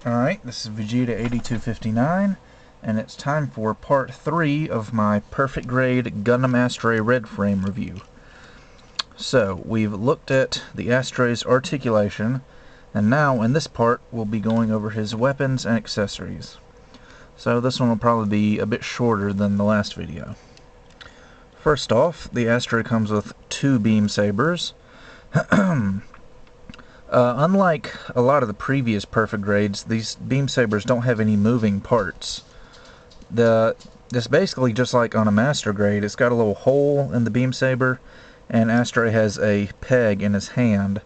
Alright, this is Vegeta8259, and it's time for part 3 of my perfect grade Gundam Astray red frame review. So, we've looked at the Astray's articulation, and now in this part we'll be going over his weapons and accessories. So this one will probably be a bit shorter than the last video. First off, the Astray comes with 2 beam sabers. Unlike a lot of the previous perfect grades, these beam sabers don't have any moving parts. It's basically just like on a master grade. It's got a little hole in the beam saber, and Astray has a peg in his hand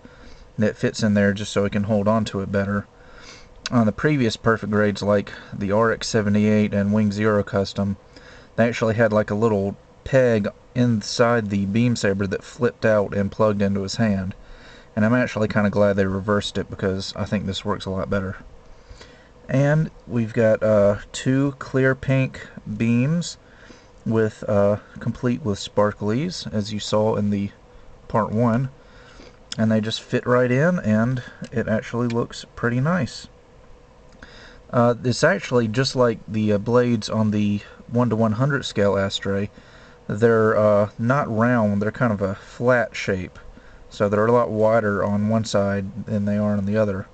that fits in there just so he can hold on to it better. On the previous perfect grades, like the RX-78 and Wing Zero Custom, they actually had like a little peg inside the beam saber that flipped out and plugged into his hand. And I'm actually kind of glad they reversed it, because I think this works a lot better. And we've got 2 clear pink beams with complete with sparklies, as you saw in the part 1. And they just fit right in, and it actually looks pretty nice. It's actually just like the blades on the 1:100 scale Astray. They're not round, they're kind of a flat shape. So they're a lot wider on one side than they are on the other.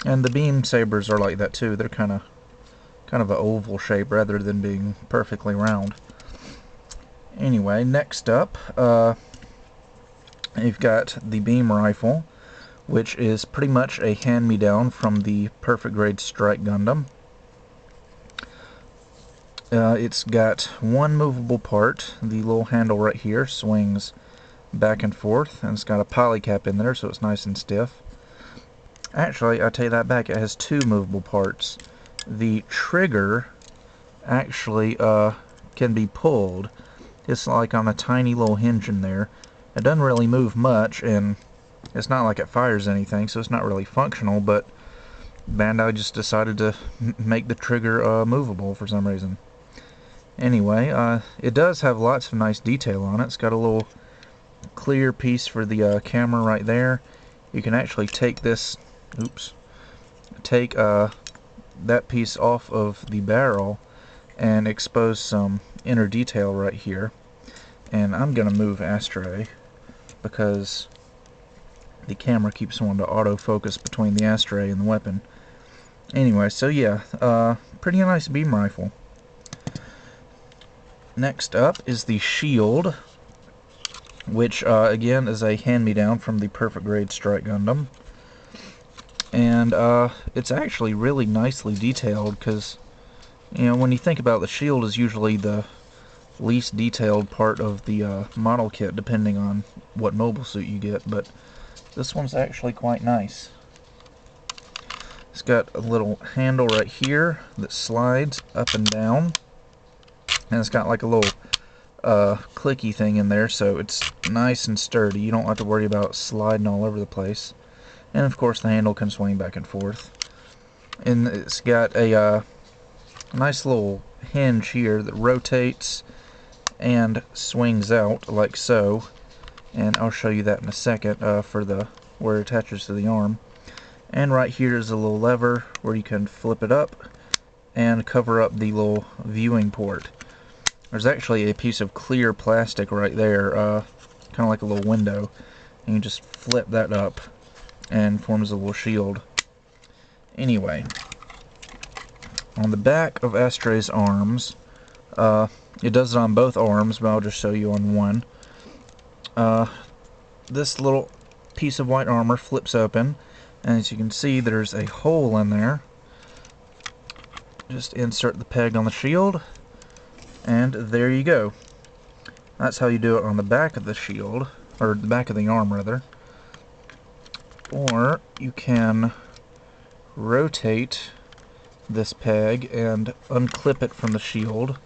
And the beam sabers are like that too. They're kind of an oval shape rather than being perfectly round. Anyway, next up, you've got the beam rifle, which is pretty much a hand-me-down from the perfect grade Strike Gundam. It's got one movable part. The little handle right here swings back and forth, and it's got a poly cap in there, so it's nice and stiff. Actually, I take that back, it has 2 movable parts. The trigger actually can be pulled. It's like on a tiny little hinge in there. It doesn't really move much, and it's not like it fires anything, so it's not really functional, but Bandai just decided to make the trigger movable for some reason. Anyway, it does have lots of nice detail on it. It's got a little clear piece for the camera right there. You can actually take this, take that piece off of the barrel and expose some inner detail right here. And I'm gonna move Astray because the camera keeps wanting to autofocus between the Astray and the weapon. Anyway, so yeah, pretty nice beam rifle. Next up is the shield, which again is a hand-me-down from the perfect grade Strike Gundam. And it's actually really nicely detailed, because, you know, when you think about the shield is usually the least detailed part of the model kit, depending on what mobile suit you get, but this one's actually quite nice. It's got a little handle right here that slides up and down, and it's got like a little clicky thing in there, so it's nice and sturdy. You don't have to worry about sliding all over the place. And of course the handle can swing back and forth. And it's got a nice little hinge here that rotates and swings out like so. And I'll show you that in a second for the where it attaches to the arm. And right here is a little lever where you can flip it up and cover up the little viewing port. There's actually a piece of clear plastic right there, kind of like a little window, and you just flip that up and forms a little shield. Anyway, on the back of Astray's arms, it does it on both arms, but I'll just show you on one. This little piece of white armor flips open, and as you can see, there's a hole in there. Just insert the peg on the shield, and there you go. That's how you do it on the back of the shield, or the back of the arm rather. Or you can rotate this peg and unclip it from the shield.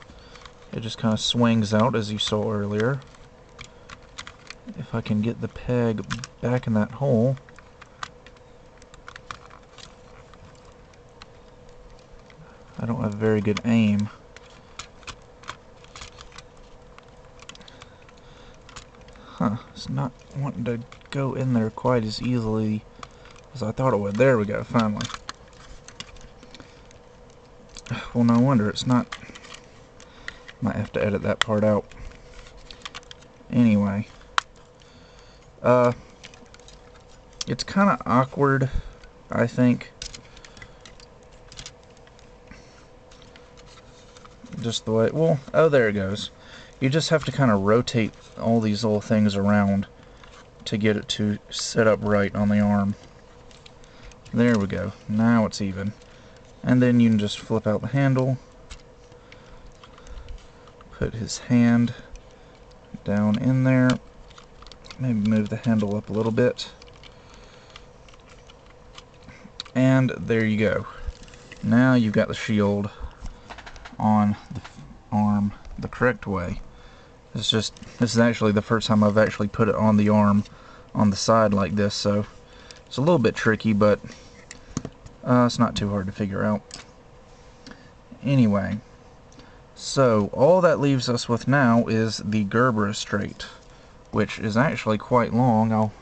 It just kind of swings out, as you saw earlier. If I can get the peg back in that hole. I don't have very good aim. It's not wanting to go in there quite as easily as I thought it would. There we go, finally. Well, no wonder it's not. Might have to edit that part out. Anyway, it's kind of awkward, I think. Just the way, well, oh, there it goes. You just have to kind of rotate all these little things around to get it to sit up right on the arm. There we go. Now it's even. And then you can just flip out the handle. Put his hand down in there. Maybe move the handle up a little bit. And there you go. Now you've got the shield on the arm the correct way. This is actually the first time I've actually put it on the arm on the side like this, so it's a little bit tricky, but it's not too hard to figure out. Anyway, so all that leaves us with now is the Gerber straight, which is actually quite long. I'll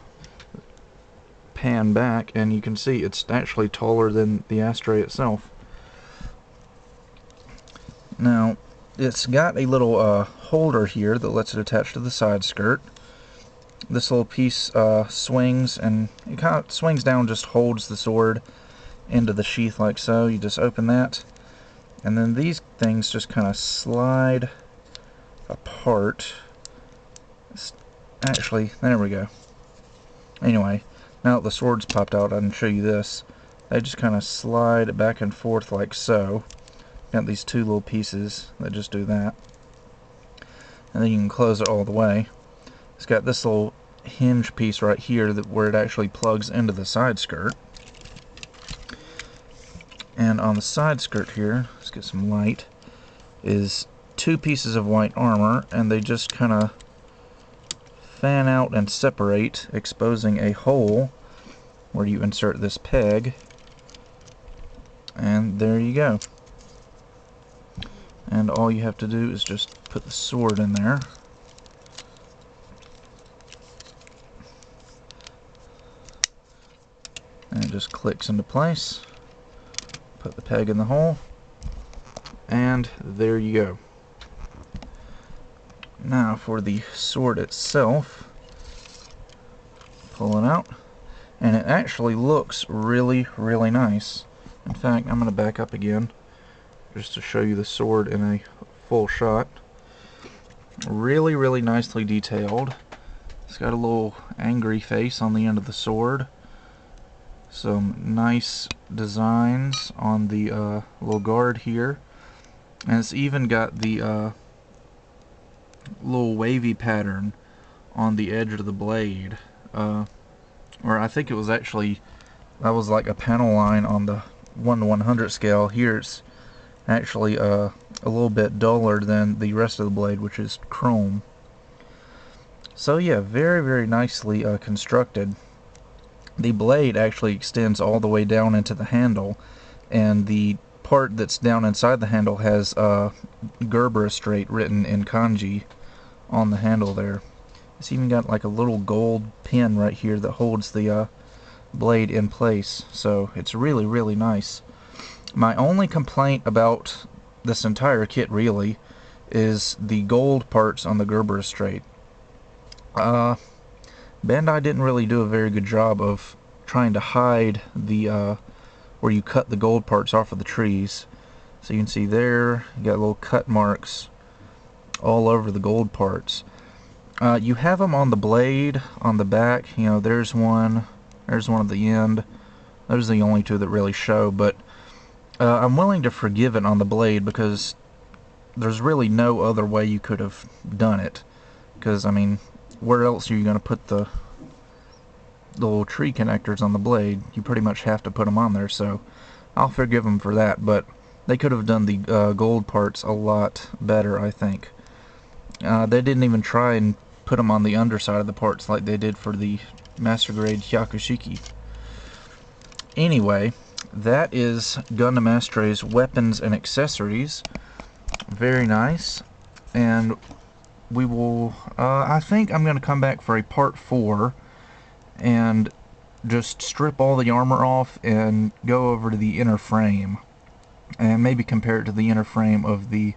pan back and you can see it's actually taller than the Astray itself. Now, it's got a little holder here that lets it attach to the side skirt. This little piece swings, and it kind of swings down, just holds the sword into the sheath like so. You just open that, and then these things just kind of slide apart. Actually, there we go. Anyway, now that the sword's popped out, I can show you this. They just kind of slide back and forth like so. Got these two little pieces that just do that. And then you can close it all the way. It's got this little hinge piece right here where it actually plugs into the side skirt. And on the side skirt here, let's get some light, is two pieces of white armor, and they just kind of fan out and separate, exposing a hole where you insert this peg. And there you go. And all you have to do is just put the sword in there. And it just clicks into place. Put the peg in the hole. And there you go. Now for the sword itself. Pull it out. And it actually looks really, really nice. In fact, I'm going to back up again, just to show you the sword in a full shot. Really, really nicely detailed. It's got a little angry face on the end of the sword. Some nice designs on the little guard here. And it's even got the little wavy pattern on the edge of the blade. Or I think it was actually, that was like a panel line on the 1/100 scale. Here it's actually a little bit duller than the rest of the blade, which is chrome. So yeah, very, very nicely constructed. The blade actually extends all the way down into the handle, and the part that's down inside the handle has Gerber straight written in kanji on the handle there. It's even got like a little gold pin right here that holds the blade in place, so it's really, really nice. My only complaint about this entire kit really is the gold parts on the Gerber straight. Bandai didn't really do a very good job of trying to hide the where you cut the gold parts off of the trees. So you can see there, you got little cut marks all over the gold parts. You have them on the blade, on the back. You know, there's one at the end. Those are the only two that really show, but I'm willing to forgive it on the blade because there's really no other way you could have done it. Because, I mean, where else are you going to put the little tree connectors on the blade? You pretty much have to put them on there, so I'll forgive them for that. But they could have done the gold parts a lot better, I think. They didn't even try and put them on the underside of the parts like they did for the Master Grade Hyakushiki. Anyway, that is Gundam Astray's weapons and accessories. Very nice. And we will, I think I'm going to come back for a part 4 and just strip all the armor off and go over to the inner frame. and maybe compare it to the inner frame of the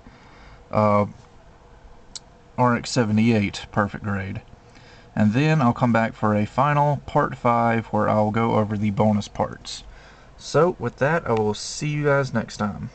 RX-78 perfect grade. And then I'll come back for a final part 5 where I'll go over the bonus parts. So with that, I will see you guys next time.